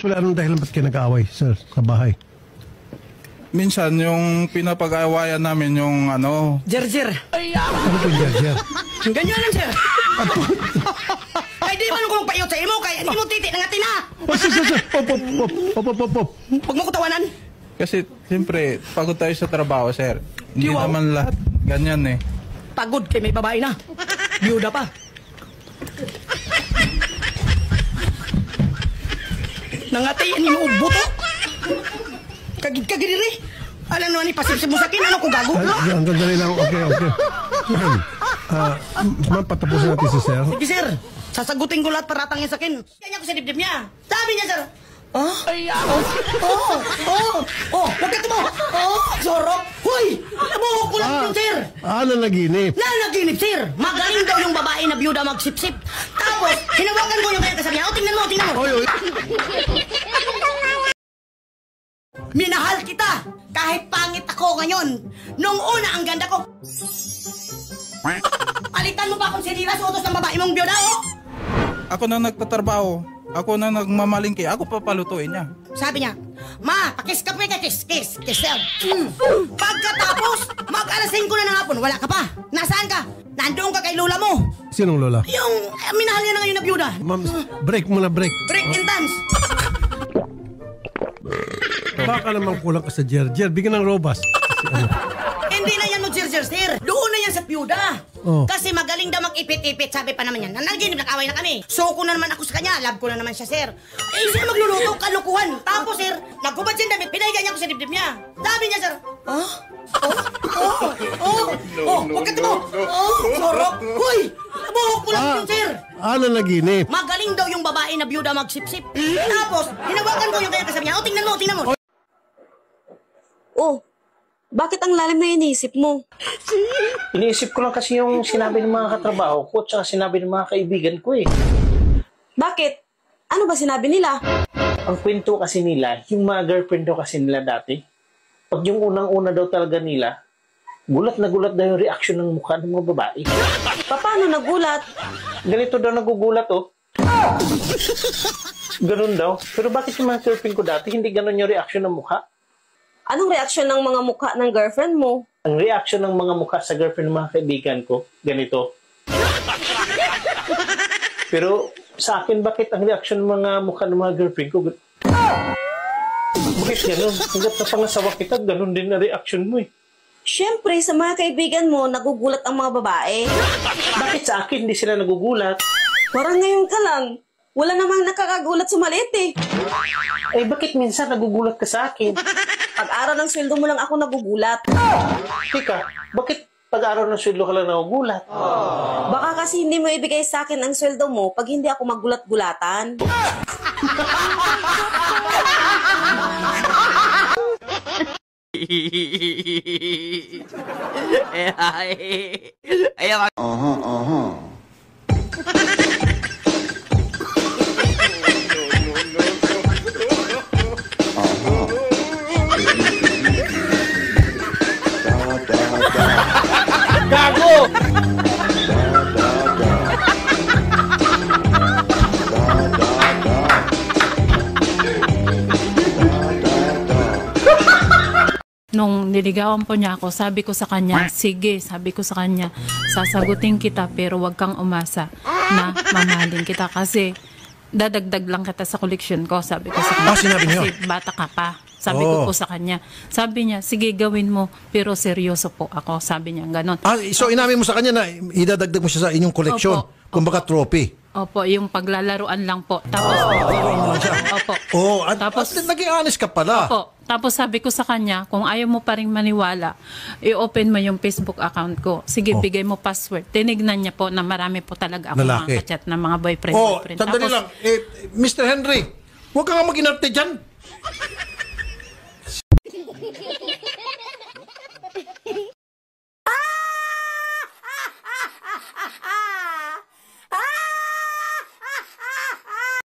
Wala anong dahilan ba't kayo nag-aaway, sir, sa bahay? Minsan, yung pinapag-awayan namin yung ano... Jer. Ano po yung jer? Ganyan lang, sir. Ay, di man kung payot sa imo, kaya di mo titi ng atin, ha? Sir. Pop. Huwag mo ko tawanan. Kasi, siyempre, pagod tayo sa trabaho, sir. Hindi naman lahat ganyan eh. Pagod kay may babae na. Biyuda pa. Nangatayin yung ubo to. Kagid-kagid. Alam naman ipasipsip mo sa akin, ano ko gago? Ang gandali lang, okay. Ma'am, patapusin natin si sir. Sige, sir. Sasagutin ko lahat paratang niya sa akin. Kanya ko sa dibdib niya. Sabi niya, sir. Huwag ka tumo. Sorok. Hoy, nabuhok ko lang yun, sir. Nanaginip. Nanaginip, sir. Magaling daw yung babae na biyuda magsipsip. Tapos, hinawakan ko yung kaya kasabi niya. Tingnan mo. Oy. Minahal kita. Kahit pangit ako ngayon. Nung una, ang ganda ko. Palitan mo pa kung sinira sa utos ng babae mong biyuda, oh. Ako na nagtatrabaho. Ako na nagmamalingki. Ako papalutuin niya. Sabi niya, Ma, pakis ka pa ka, kiss. Pagkatapos, mag-alasin ko na ng hapon, wala ka pa. Nasaan ka? Nandoon ka kay lola mo. Sinong lola? Yung minahal niya na ngayon na biyuda. Ma'am, break muna, break. Break and dance. Baka naman kulang ka sa jer. Bigyan ng robas. Hindi na yan mag-sir. Doon na yan sa biyuda. Oh. Kasi magaling daw mag-ipit-ipit, sabi pa naman yan. Nanaginip, nag-away na kami. So ko na naman ako sa kanya, love ko na naman siya, sir. Eh, siya magluluto, kalukuhan. Tapos, sir, nagkubad siya damit, pinaiga niya ako sa dibdib niya. Sabi niya, sir, huwag ka tumo. Sorok. Hoy, nabuhok ko lang yun, sir. Nanaginip. Magaling daw yung babae na biyuda magsipsip. Tapos, hinawakan ko yung kaya kasabi niya. Tingnan mo. Bakit ang lalim na inisip mo? Iniisip ko lang kasi yung sinabi ng mga katrabaho ko at sinabi ng mga kaibigan ko eh. Bakit? Ano ba sinabi nila? Ang kwento kasi nila, yung mga girlfriend daw kasi nila dati, pag yung unang-una daw talaga nila, gulat na gulat daw yung reaction ng mukha ng mga babae. Paano nagulat? Ganito daw nagugulat oh. Ganun daw. Pero bakit yung mga girlfriend ko dati, hindi ganun yung reaction ng mukha? Anong reaksyon ng mga mukha ng girlfriend mo? Ang reaction ng mga mukha sa girlfriend ng mga kaibigan ko, ganito. Pero sa akin, bakit ang reaction ng mga mukha ng mga girlfriend ko? Bakit ganun? Hanggat na pangasawa kita, ganun din na reaction mo eh. Siyempre, sa mga kaibigan mo, nagugulat ang mga babae. Bakit sa akin hindi sila nagugulat? Parang ngayon ka lang. Wala namang nakakagulat sa maliit eh. Eh bakit minsan nagugulat ka sa akin? Pag-araw ng sweldo mo lang ako nagugulat. Teka, bakit pag-araw ng sweldo ka lang nagugulat? Baka kasi hindi mo ibigay sa akin ang sweldo mo pag hindi ako magulat-gulatan. Nung niligawan po niya ako, sabi ko sa kanya, sige, sasagutin kita pero wag kang umasa na mamahalin kita kasi dadagdag lang kita sa koleksyon ko, sabi ko sa kanya. Sinabi niyo? Kasi bata ka pa. Sabi ko po sa kanya. Sabi niya, sige gawin mo, pero seryoso po ako. Sabi niya, ganon. So inamin mo sa kanya na idadagdag mo siya sa inyong koleksyon? Kumbaga trophy? Opo, yung paglalaruan lang po. Tapos, Tapos naging honest ka pala. Opo. Tapos sabi ko sa kanya, kung ayaw mo pa rin maniwala, i-open mo yung Facebook account ko. Sige, bigay mo password. Tinignan niya po na marami po talaga ako mga kachat na mga boyfriend. Sandali lang. Mr. Henry, huwag ka nga mag-inarte dyan.